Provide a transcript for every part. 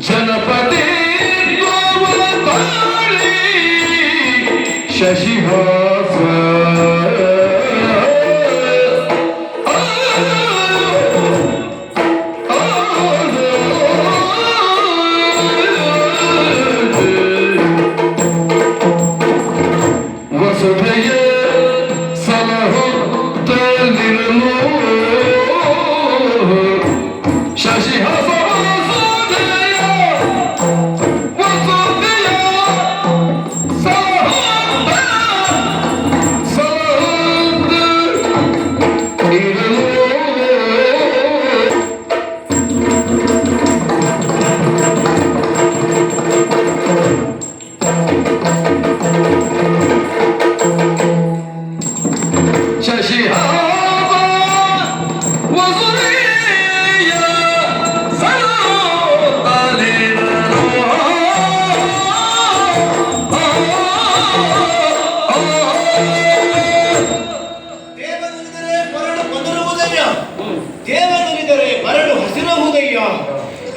ಜನಪತಿ ಶಶಿಹಾಸ ವಸುಧೆಯ ಸಲಹುತ್ತಲಿರಲು ಶಶಿಹಾಸ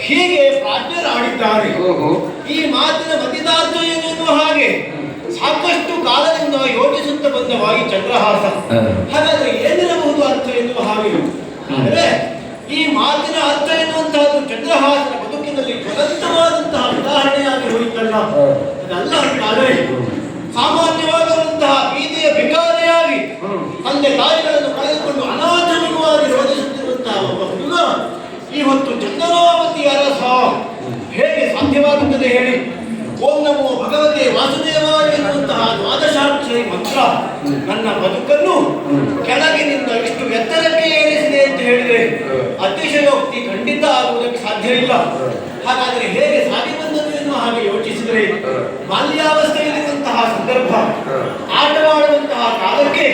ಹೀಗೆ ಪ್ರಾಜ್ಞರಾಡಿದ್ದಾರೆ. ಈ ಮಾತಿನ ಮತಿದಾರ್ಥ ಏನೆನ್ನುವ ಹಾಗೆ ಸಾಕಷ್ಟು ಕಾಲದಿಂದ ಯೋಚಿಸುತ್ತಾ ಬಂದವಾಗಿ ಚಂದ್ರಹಾಸ. ಹಾಗಾದ್ರೆ ಏನಿರಬಹುದು ಅರ್ಥ ಎನ್ನುವ ಹಾಗೆ ಅಂದರೆ ಈ ಮಾತಿನ ಅರ್ಥ ಎನ್ನುವಂತಹದ್ದು ಚಂದ್ರಹಾಸನ ಬದುಕಿನಲ್ಲಿ ಜ್ವಲಂತವಾದಂತಹ ಉದಾಹರಣೆಯಾಗಿ ಹೋಯಿತಲ್ಲ. ಅದಲ್ಲ ಅಂತಾದರೆ ಸಾಮಾನ್ಯವಾಗಿರುವಂತಹ ಬೀದಿಯ ಭಿಕಾರಿಯಾಗಿ ತಂದೆ ತಾಯಿಗಳನ್ನು ಕಳೆದುಕೊಂಡು ಅನಾಥನಿಗವಾಗಿ ರೋಧಿಸುತ್ತಿರುವಂತಹ ಒಬ್ಬ ಹುಡುಗ ಇವತ್ತು ಚಂದನಾವತಿ ಅರಸ. ಹೇಗೆ ಸಾಧ್ಯವಾಗುತ್ತದೆ ಹೇಳಿ? ಓಂ ನಮೋ ಭಗವತೆ ವಾಸುದೇವಾಯ ಎನ್ನುವಂತಹ ದ್ವಾದಶಾಕ್ಷರಿ ಮಂತ್ರ ನನ್ನ ಬದುಕನ್ನು ಕೆಳಗಿನಿಂದ ಇಷ್ಟು ಎತ್ತರಕ್ಕೆ ಏರಿಸಿದೆ ಅಂತ ಹೇಳಿದರೆ ಅತಿಶಯೋಕ್ತಿ ಖಂಡಿತ ಆಗುವುದಕ್ಕೆ ಸಾಧ್ಯ ಇಲ್ಲ. ಹಾಗಾದರೆ ಹೇಗೆ ಸಾಗಿ ಬಂದದ್ದು ಎನ್ನುವ ಹಾಗೆ ಯೋಚಿಸಿದರೆ ಬಾಲ್ಯಾವಸ್ಥೆಯಲ್ಲಿರುವಂತಹ ಸಂದರ್ಭ, ಆಟವಾಡುವಂತಹ ಕಾಲಕ್ಕೆ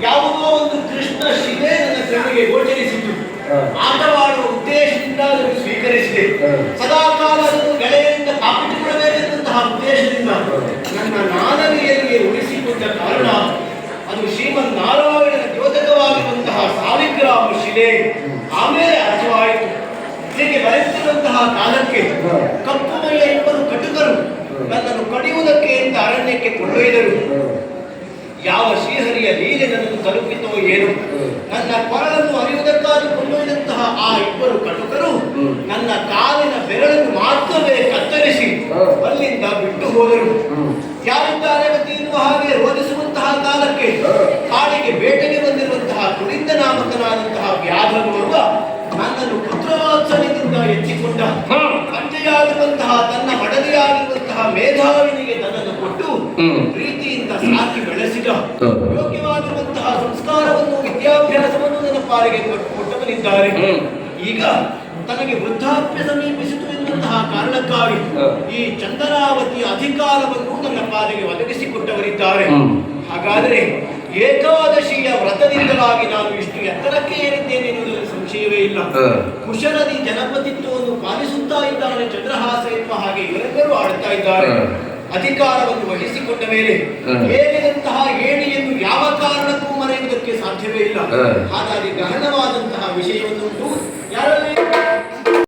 ಯಾವುದೋ ಒಂದು ಕೃಷ್ಣ ಶಿಲೆ ನನ್ನ ಕಣ್ಣಿಗೆ ಗೋಚರಿಸಿತು. ಆಟವಾಡುವ ಉದ್ದೇಶದಿಂದ ಅದನ್ನು ಸ್ವೀಕರಿಸಿದೆ. ಸದಾಕಾಲ ಗೆಳೆಯರಿಂದ ಕಾಪಿಟ್ಟುಕೊಳ್ಳಬೇಕೆಂತಹ ಉದ್ದೇಶದಿಂದ ನನ್ನ ನಾನರಿಯಲ್ಲಿಯೇ ಉಳಿಸಿಕೊಂಡ ಕಾರಣ ಅದು ಶ್ರೀಮನ್ ನಾರಾಯಣನ ದ್ಯೋತಕವಾಗಿರುವಂತಹ ಸಾಲಿಗ್ರಾಮ ಶಿಲೆ. ಆಮೇಲೆ ಅರ್ಥವಾಯಿತು. ಹೀಗೆ ಬರೆಯುತ್ತಿರುವಂತಹ ಕಾಲಕ್ಕೆ ಕಪ್ಪು ಮೈಯ ಇಬ್ಬರು ಕಟುಕರು ನನ್ನನ್ನು ಕಡಿಯುವುದಕ್ಕೆ ಅಂತ ಅರಣ್ಯಕ್ಕೆ ಕೊಂಡೊಯ್ದರು. ಯಾವ ಶ್ರೀಹರಿಯ ಲೀಲೆ ನನ್ನನ್ನು ತಲುಪಿತೋ ಏನು, ನನ್ನ ಕೊರಳನ್ನು ಅರಿಯುವುದಕ್ಕಾಗಿ ಕೊಂಡೊಯ್ದಂತಹ ಆ ಇಬ್ಬರು ಕಟುಕರು ನನ್ನ ಕಾಲಿನ ಬೆರಳನ್ನು ಮಾತ್ರವೇ ಕತ್ತರಿಸಿ ಅಲ್ಲಿಂದ ಬಿಟ್ಟು ಹೋದರು. ಯಾರಿದ್ದಾರೆ ಎನ್ನುವ ಹಾಗೆ ರೋಧಿಸುವಂತಹ ಕಾಲಕ್ಕೆ ಕಾಡಿಗೆ ಬೇಟೆಗೆ ಬಂದಿರುವಂತಹ ಕುಳಿಂದ ನಾಮಕನಾದಂತಹ ವ್ಯಾಧನೋರ್ವ ನನ್ನನ್ನು ಪುತ್ರವಾತ್ಸಲ್ಯದಿಂದ ಎತ್ತಿಕೊಂಡ. ತಂದೆಯಾಗಿರುವಂತಹ ತನ್ನ ಮಡದಿಯಾಗಿರುವಂತಹ ಮೇಧಾವಿನಿಗೆ ನನ್ನನ್ನು ಕೊಟ್ಟು ಪ್ರೀತಿಯಿಂದ ಸಾಕಿ ಬೆಳೆಸಿದ. ಯೋಗ್ಯವಾಗಿರುವಂತಹ ಸಂಸ್ಕಾರವನ್ನು ವಿದ್ಯಾಭ್ಯಾಸವನ್ನು ನನ್ನ ಪಾಲಿಗೆ ಕೊಟ್ಟವನಿದ್ದಾರೆ. ಈಗ ತನಗೆ ವೃದ್ಧಾಪ್ಯ ಸಮೀಪಿಸಿತು ಎನ್ನುವಂತಹ ಕಾರಣಕ್ಕಾಗಿ ಈ ಚಂದನಾವತಿಯ ಅಧಿಕಾರವನ್ನು ನನ್ನ ಪಾಲಿಗೆ ಒದಗಿಸಿಕೊಟ್ಟವರಿದ್ದಾರೆ. ಹಾಗಾದರೆ ಏಕಾದಶಿಯ ವ್ರತದಿಂದಲಾಗಿ ನಾನು ಇಷ್ಟು ಎತ್ತರಕ್ಕೆ ಏರಿದ್ದೇನೆ ಎನ್ನುವುದರಲ್ಲಿ ಸಂಶಯವೇ ಇಲ್ಲ. ಕುಶಲದಿ ಜನಪತಿತ್ವವನ್ನು ಪಾಲಿಸುತ್ತಾ ಇದ್ದಾನೆ ಚಂದ್ರಹಾಸ ಎನ್ನುವ ಹಾಗೆ ಇವರೆಲ್ಲರೂ ಆಡುತ್ತಾ ಇದ್ದಾರೆ. ಅಧಿಕಾರವನ್ನು ವಹಿಸಿಕೊಂಡ ಮೇಲೆ ಏರಿದಂತಹ ಏಣಿಯನ್ನು ಯಾವ ಕಾರಣಕ್ಕೂ ಮರೆಯುವುದಕ್ಕೆ ಸಾಧ್ಯವೇ ಇಲ್ಲ. ಹಾಗಾಗಿ ಗಹನವಾದಂತಹ ವಿಷಯವನ್ನು